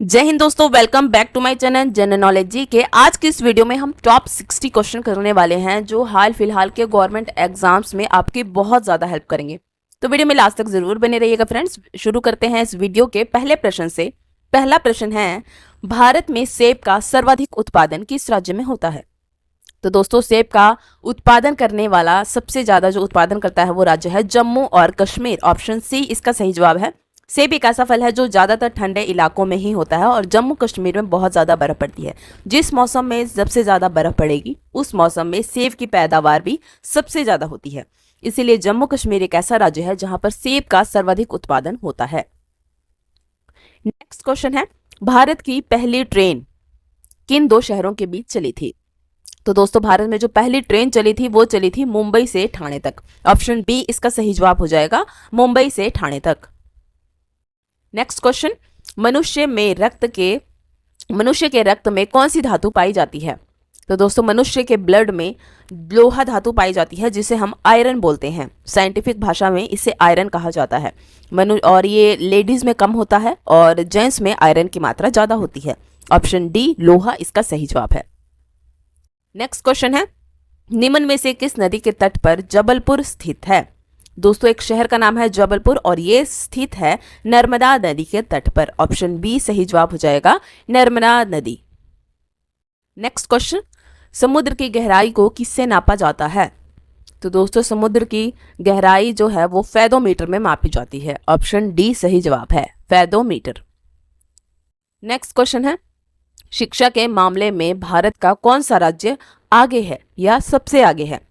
जय हिंद दोस्तों, welcome back to my channel general knowledge G K. आज की इस वीडियो में हम टॉप 60 क्वेश्चन करने वाले हैं जो हाल फिलहाल के गवर्नमेंट एग्जाम्स में आपकी बहुत ज़्यादा हेल्प करेंगे। तो वीडियो में लास्ट तक जरूर बने रहिएगा फ्रेंड्स। शुरू करते हैं इस वीडियो के पहले प्रश्न से। पहला प्रश्न है, भारत में सेब का सर्वाधिक उत्पादन किस राज्य में होता है? तो दोस्तों, सेब का उत्पादन करने वाला सबसे ज़्यादा जो उत्पादन करता है वो राज्य है जम्मू और कश्मीर। ऑप्शन सी इसका सही जवाब है। सेब एक ऐसा फल है जो ज़्यादातर ठंडे इलाकों में ही होता है और जम्मू कश्मीर में बहुत ज़्यादा बर्फ़ पड़ती है। जिस मौसम में सबसे ज़्यादा बर्फ़ पड़ेगी उस मौसम में सेब की पैदावार भी सबसे ज़्यादा होती है। इसीलिए जम्मू कश्मीर एक ऐसा राज्य है जहां पर सेब का सर्वाधिक उत्पादन होता है। नेक्स्ट क्वेश्चन है, भारत की पहली ट्रेन किन दो शहरों के बीच चली थी? तो दोस्तों, भारत में जो पहली ट्रेन चली थी वो चली थी मुंबई से ठाणे तक। ऑप्शन बी इसका सही जवाब हो जाएगा, मुंबई से ठाणे तक। नेक्स्ट क्वेश्चन, मनुष्य के रक्त में कौन सी धातु पाई जाती है? तो दोस्तों, मनुष्य के ब्लड में लोहा धातु पाई जाती है जिसे हम आयरन बोलते हैं। साइंटिफिक भाषा में इसे आयरन कहा जाता है। और ये लेडीज में कम होता है और जेंट्स में आयरन की मात्रा ज्यादा होती है। ऑप्शन डी लोहा इसका सही जवाब है। नेक्स्ट क्वेश्चन है, निम्न में से किस नदी के तट पर जबलपुर स्थित है? दोस्तों, एक शहर का नाम है जबलपुर और ये स्थित है नर्मदा नदी के तट पर। ऑप्शन बी सही जवाब हो जाएगा, नर्मदा नदी। नेक्स्ट क्वेश्चन, समुद्र की गहराई को किससे नापा जाता है? तो दोस्तों, समुद्र की गहराई जो है वो फैदोमीटर में मापी जाती है। ऑप्शन डी सही जवाब है, फैदोमीटर। नेक्स्ट क्वेश्चन है, शिक्षा के मामले में भारत का कौन सा राज्य आगे है या सबसे आगे है?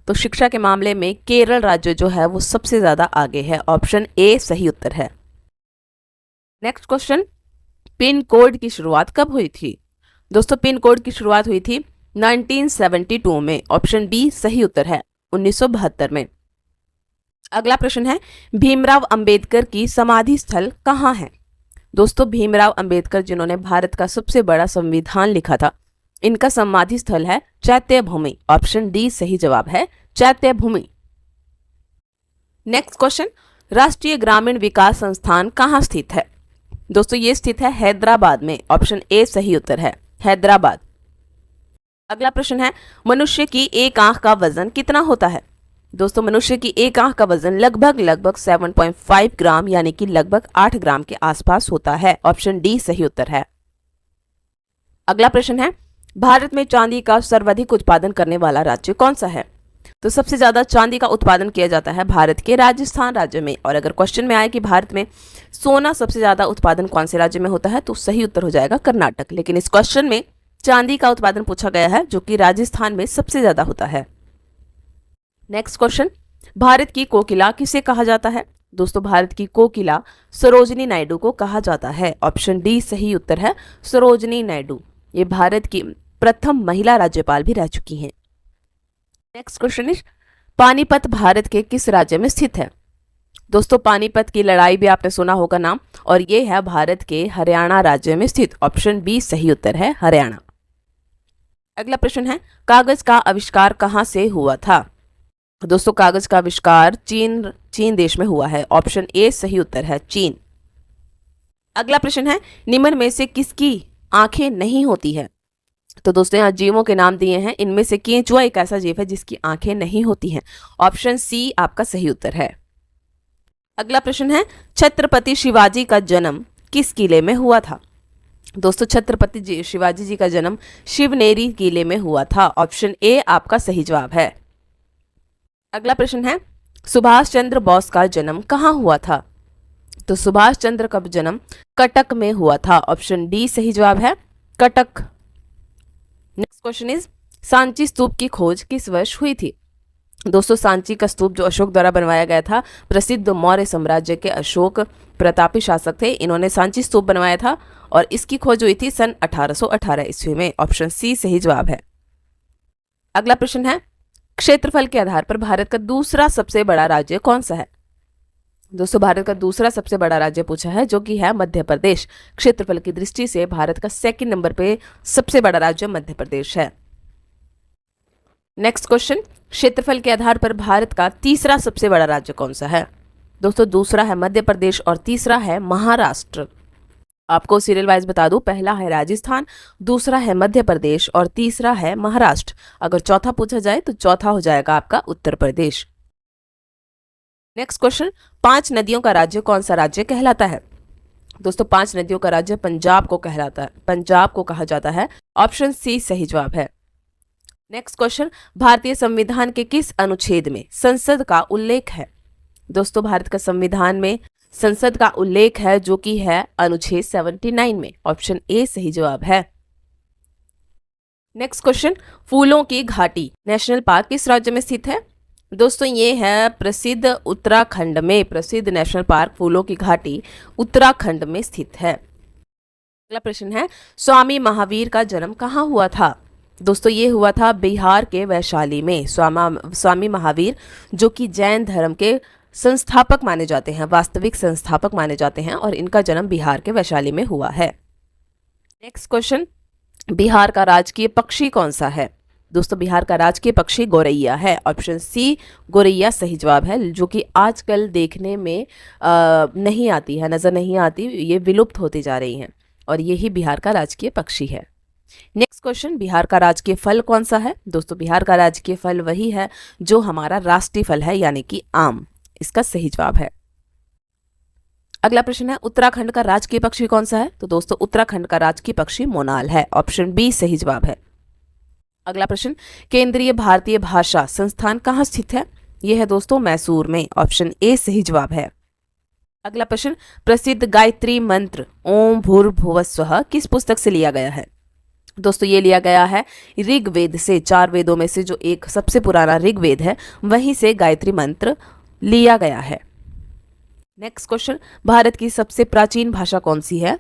तो शिक्षा के मामले में केरल राज्य जो है वो सबसे ज्यादा आगे है। ऑप्शन ए सही उत्तर है। नेक्स्ट क्वेश्चन, पिन कोड की शुरुआत कब हुई थी? दोस्तों, पिन कोड की शुरुआत हुई थी 1972 में। ऑप्शन बी सही उत्तर है, 1972 में। अगला प्रश्न है, भीमराव अंबेडकर की समाधि स्थल कहाँ है? दोस्तों, भीमराव अंबेडकर जिन्होंने भारत का सबसे बड़ा संविधान लिखा था, इनका समाधि स्थल है चैत्य भूमि। ऑप्शन डी सही जवाब है, चैत्य भूमि। नेक्स्ट क्वेश्चन, राष्ट्रीय ग्रामीण विकास संस्थान कहाँ स्थित है? दोस्तों, ये स्थित है हैदराबाद में। ऑप्शन ए सही उत्तर है, हैदराबाद। अगला प्रश्न है, मनुष्य की एक आंख का वजन कितना होता है? दोस्तों, मनुष्य की एक आंख का वजन लगभग 7.5 ग्राम यानी कि लगभग 8 ग्राम के आसपास होता है। ऑप्शन डी सही उत्तर है। अगला प्रश्न है, भारत में चांदी का सर्वाधिक उत्पादन करने वाला राज्य कौन सा है? तो सबसे ज्यादा चांदी का उत्पादन किया जाता है भारत के राजस्थान राज्य में। और अगर क्वेश्चन में आए कि भारत में सोना सबसे ज्यादा उत्पादन कौन से राज्य में होता है तो सही उत्तर हो जाएगा कर्नाटक। लेकिन इस क्वेश्चन में चांदी का उत्पादन पूछा गया है जो कि राजस्थान में सबसे ज्यादा होता है। नेक्स्ट क्वेश्चन, भारत की कोकिला किसे कहा जाता है? दोस्तों, भारत की कोकिला सरोजिनी नायडू को कहा जाता है। ऑप्शन डी सही उत्तर है, सरोजिनी नायडू। ये भारत की प्रथम महिला राज्यपाल भी रह चुकी हैं। Next question is, Panipat Bharat के किस राज्य में स्थित है? दोस्तों, पानीपत की लड़ाई भी आपने सुना होगा नाम, और ये है भारत के हरियाणा राज्य में स्थित। ऑप्शन बी सही उत्तर है, हरियाणा। अगला प्रश्न है, कागज का आविष्कार कहां से हुआ था? दोस्तों, कागज का आविष्कार चीन देश में हुआ है। ऑप्शन ए सही उत्तर है, चीन। अगला प्रश्न है, निम्न में से किसकी आंखें नहीं होती है? तो दोस्तों, यहाँ जीवों के नाम दिए हैं, इनमें से केंचुआ एक ऐसा जीव है जिसकी आंखें नहीं होती हैं। ऑप्शन सी आपका सही उत्तर है। अगला प्रश्न है, छत्रपति शिवाजी का जन्म किस किले में हुआ था? दोस्तों, छत्रपति शिवाजी जी का जन्म शिवनेरी किले में हुआ था। ऑप्शन ए आपका सही जवाब है। अगला प्रश्न है, सुभाष चंद्र बोस का जन्म कहाँ हुआ था? तो सुभाष चंद्र का जन्म कटक में हुआ था। ऑप्शन डी सही जवाब है, Cuttack. Next question is, Sanchi stupa की खोज किस वर्ष हुई थी? दोस्तों, सांची का स्तूप जो अशोक द्वारा बनवाया गया था, प्रसिद्ध मौर्य साम्राज्य के अशोक प्रतापी शासक थे, इन्होंने सांची स्तूप बनवाया था और इसकी खोज हुई थी सन 1818 ईस्वी में। ऑप्शन सी सही जवाब है। अगला प्रश्न है, क्षेत्रफल के आधार पर भारत का दूसरा सबसे बड़ा राज्य कौन सा है? दोस्तों, भारत का दूसरा सबसे बड़ा राज्य पूछा है जो कि है मध्य प्रदेश। क्षेत्रफल की दृष्टि से भारत का सेकंड नंबर पे सबसे बड़ा राज्य मध्य प्रदेश है। नेक्स्ट क्वेश्चन, क्षेत्रफल के आधार पर भारत का तीसरा सबसे बड़ा राज्य कौन सा है? दोस्तों, दूसरा है मध्य प्रदेश और तीसरा है महाराष्ट्र। आपको सीरियल वाइज बता दूं, पहला है राजस्थान, दूसरा है मध्य प्रदेश और तीसरा है महाराष्ट्र। अगर चौथा पूछा जाए तो चौथा हो जाएगा आपका उत्तर प्रदेश। नेक्स्ट क्वेश्चन, 5 नदियों का राज्य कौन सा राज्य कहलाता है? दोस्तों 5 नदियों का राज्य पंजाब को कहलाता है, पंजाब को कहा जाता है। ऑप्शन सी सही जवाब है। नेक्स्ट क्वेश्चन, भारतीय संविधान के किस अनुच्छेद में संसद का उल्लेख है? दोस्तों भारत का संविधान में संसद का उल्लेख है जो कि है अनुच्छेद 79 में। ऑप्शन ए सही जवाब है। नेक्स्ट क्वेश्चन, फूलों की घाटी नेशनल पार्क किस राज्य में स्थित है? दोस्तों ये है प्रसिद्ध उत्तराखंड में, प्रसिद्ध नेशनल पार्क फूलों की घाटी उत्तराखंड में स्थित है। अगला प्रश्न है, स्वामी महावीर का जन्म कहाँ हुआ था? दोस्तों ये हुआ था बिहार के वैशाली में। स्वामी महावीर जो कि जैन धर्म के संस्थापक माने जाते हैं, वास्तविक संस्थापक माने जाते हैं, और इनका जन्म बिहार के वैशाली में हुआ है। नेक्स्ट क्वेश्चन, बिहार का राजकीय पक्षी कौन सा है? दोस्तों बिहार का राजकीय पक्षी गौरैया है। ऑप्शन सी गौरैया सही जवाब है, जो कि आजकल देखने में नहीं आती है, नजर नहीं आती, ये विलुप्त होती जा रही हैं, और यही बिहार का राजकीय पक्षी है। नेक्स्ट क्वेश्चन, बिहार का राजकीय फल कौन सा है? दोस्तों बिहार का राजकीय फल वही है जो हमारा राष्ट्रीय फल है, यानी कि आम, इसका सही जवाब है। अगला प्रश्न है, उत्तराखंड का राजकीय पक्षी कौन सा है? तो दोस्तों उत्तराखंड का राजकीय पक्षी मोनाल है। ऑप्शन बी सही जवाब है। अगला प्रश्न, केंद्रीय भारतीय भाषा संस्थान कहाँ स्थित है? यह है दोस्तों मैसूर में। ऑप्शन ए सही जवाब है। अगला प्रश्न, प्रसिद्ध गायत्री मंत्र ओम भूर्भुवः स्वः किस पुस्तक से लिया गया है? दोस्तों ये लिया गया है ऋग्वेद से। 4 वेदों में से जो एक सबसे पुराना ऋग्वेद है, वहीं से गायत्री मंत्र लिया गया है। नेक्स्ट क्वेश्चन, भारत की सबसे प्राचीन भाषा कौन सी है?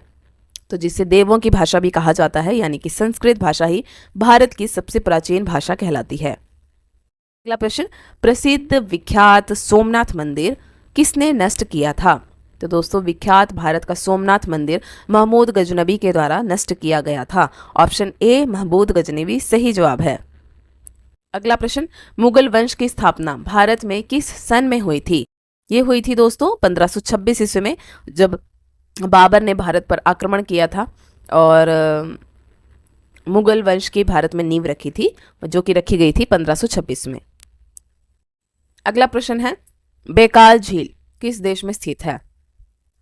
तो जिसे देवों की भाषा भी कहा जाता है, यानी कि संस्कृत भाषा ही भारत की सबसे प्राचीन भाषा कहलाती है। अगला प्रश्न, प्रसिद्ध विख्यात सोमनाथ मंदिर किसने नष्ट किया था? तो दोस्तों विख्यात भारत का सोमनाथ मंदिर महमूद गजनबी के द्वारा नष्ट किया गया था। ऑप्शन ए महमूद गजनबी सही जवाब है। अगला प्रश्न, मुगल वंश की स्थापना भारत में किस सन में हुई थी? ये हुई थी दोस्तों 1526 ईस्वी में, जब बाबर ने भारत पर आक्रमण किया था और मुगल वंश की भारत में नींव रखी थी, जो कि रखी गई थी 1526 में। अगला प्रश्न है, बैकाल झील किस देश में स्थित है?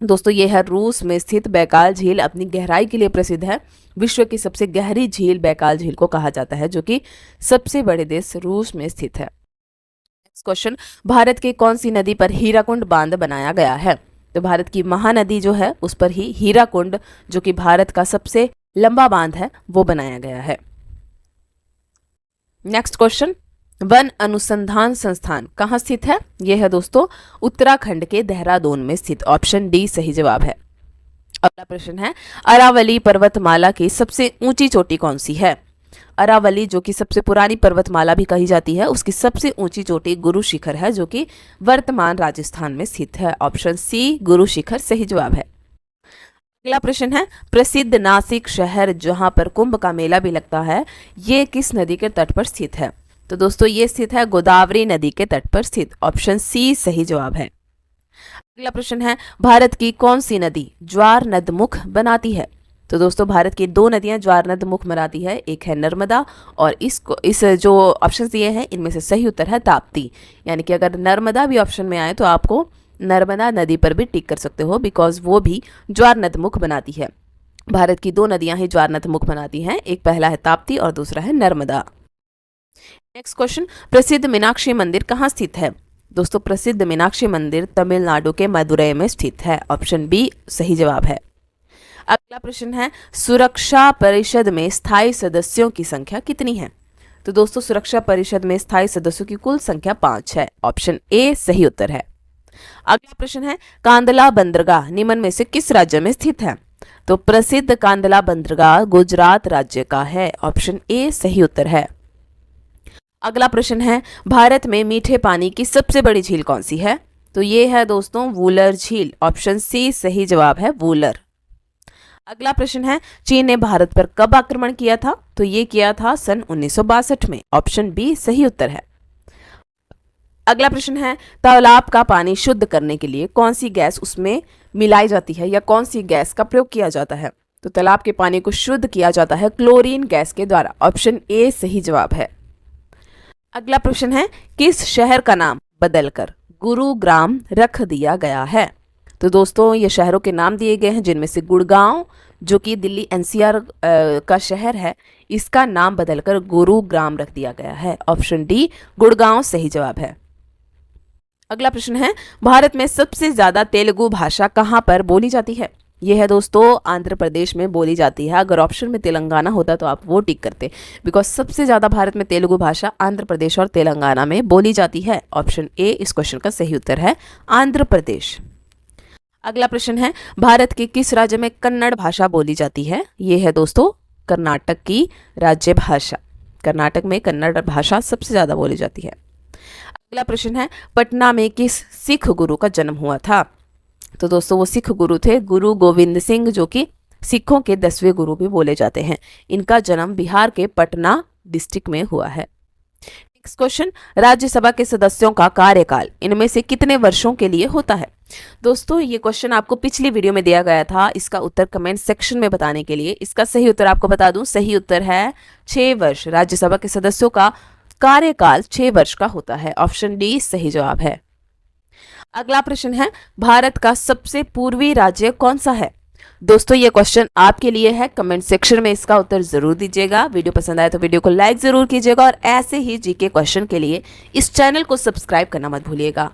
दोस्तों ये है रूस में स्थित बैकाल झील। अपनी गहराई के लिए प्रसिद्ध है। विश्व की सबसे गहरी झील बैकाल झील को कहा जाता है, जो कि सबसे बड़े देश रूस में स्थित है। नेक्स्ट क्वेश्चन, भारत के कौन सी नदी पर हीराकुंड बांध बनाया गया है? तो भारत की महानदी जो है उस पर ही हीराकुंड, जो कि भारत का सबसे लंबा बांध है, वो बनाया गया है। नेक्स्ट क्वेश्चन, वन अनुसंधान संस्थान कहाँ स्थित है? यह है दोस्तों उत्तराखंड के देहरादून में स्थित। ऑप्शन डी सही जवाब है। अगला प्रश्न है, अरावली पर्वतमाला की सबसे ऊंची चोटी कौन सी है? अरावली जो कि सबसे पुरानी पर्वतमाला भी कही जाती है, उसकी सबसे ऊंची चोटी गुरु शिखर है, जो कि वर्तमान राजस्थान में स्थित है। ऑप्शन सी गुरु शिखर सही जवाब है। अगला प्रश्न है, प्रसिद्ध नासिक शहर जहां पर कुंभ का मेला भी लगता है, ये किस नदी के तट पर स्थित है? तो दोस्तों ये स्थित है गोदावरी नदी के तट पर स्थित। ऑप्शन सी सही जवाब है। अगला प्रश्न है, भारत की कौन सी नदी ज्वार नदमुख बनाती है? तो दोस्तों भारत की 2 नदियां ज्वार नदमुख बनाती है, एक है नर्मदा, और इस जो ऑप्शन दिए हैं इनमें से सही उत्तर है ताप्ती। यानी कि अगर नर्मदा भी ऑप्शन में आए तो आपको नर्मदा नदी पर भी टिक कर सकते हो, बिकॉज वो भी ज्वार नदमुख बनाती है। भारत की 2 नदियां ही ज्वार नदमुख बनाती हैं, एक पहला है ताप्ती और दूसरा है नर्मदा। नेक्स्ट क्वेश्चन, प्रसिद्ध मीनाक्षी मंदिर कहाँ स्थित है? दोस्तों प्रसिद्ध मीनाक्षी मंदिर तमिलनाडु के मदुरई में स्थित है। ऑप्शन बी सही जवाब है। अगला प्रश्न है, सुरक्षा परिषद में स्थायी सदस्यों की संख्या कितनी है? तो दोस्तों सुरक्षा परिषद में स्थायी सदस्यों की कुल संख्या 5 है। ऑप्शन ए सही उत्तर है। अगला प्रश्न है, कांदला बंदरगाह निम्न में से किस राज्य में स्थित है? तो प्रसिद्ध कांदला बंदरगाह गुजरात राज्य का है। ऑप्शन ए सही उत्तर है। अगला प्रश्न है, भारत में मीठे पानी की सबसे बड़ी झील कौन सी है? तो ये है दोस्तों वूलर झील। ऑप्शन सी सही जवाब है, वूलर। अगला प्रश्न है, चीन ने भारत पर कब आक्रमण किया था? तो ये किया था सन 1962 में। ऑप्शन बी सही उत्तर है। अगला प्रश्न है, तालाब का पानी शुद्ध करने के लिए कौन सी गैस उसमें मिलाई जाती है या कौन सी गैस का प्रयोग किया जाता है? तो तालाब के पानी को शुद्ध किया जाता है क्लोरीन गैस के द्वारा। ऑप्शन ए सही जवाब है। अगला प्रश्न है, किस शहर का नाम बदलकर गुरुग्राम रख दिया गया है? तो दोस्तों ये शहरों के नाम दिए गए हैं, जिनमें से गुड़गांव जो कि दिल्ली एनसीआर का शहर है, इसका नाम बदलकर गुरुग्राम रख दिया गया है। ऑप्शन डी गुड़गांव सही जवाब है। अगला प्रश्न है, भारत में सबसे ज्यादा तेलुगु भाषा कहाँ पर बोली जाती है? यह है दोस्तों आंध्र प्रदेश में बोली जाती है। अगर ऑप्शन में तेलंगाना होता तो आप वो टिक करते, बिकॉज सबसे ज्यादा भारत में तेलुगु भाषा आंध्र प्रदेश और तेलंगाना में बोली जाती है। ऑप्शन ए इस क्वेश्चन का सही उत्तर है, आंध्र प्रदेश। अगला प्रश्न है, भारत के किस राज्य में कन्नड़ भाषा बोली जाती है? ये है दोस्तों कर्नाटक की राज्य भाषा। कर्नाटक में कन्नड़ भाषा सबसे ज्यादा बोली जाती है। अगला प्रश्न है, पटना में किस सिख गुरु का जन्म हुआ था? तो दोस्तों वो सिख गुरु थे गुरु गोविंद सिंह, जो कि सिखों के 10वें गुरु भी बोले जाते हैं। इनका जन्म बिहार के पटना डिस्ट्रिक्ट में हुआ है। नेक्स्ट क्वेश्चन, राज्यसभा के सदस्यों का कार्यकाल इनमें से कितने वर्षों के लिए होता है? दोस्तों ये क्वेश्चन आपको पिछली वीडियो में दिया गया था, इसका उत्तर कमेंट सेक्शन में बताने के लिए। इसका सही उत्तर आपको बता दूं, सही उत्तर है 6 वर्ष। राज्यसभा के सदस्यों का कार्यकाल 6 वर्ष का होता है। ऑप्शन डी सही जवाब है। अगला प्रश्न है, भारत का सबसे पूर्वी राज्य कौन सा है? दोस्तों ये क्वेश्चन आपके लिए है, कमेंट सेक्शन में इसका उत्तर जरूर दीजिएगा। वीडियो पसंद आए तो वीडियो को लाइक जरूर कीजिएगा और ऐसे ही जीके क्वेश्चन के लिए इस चैनल को सब्सक्राइब करना मत भूलिएगा।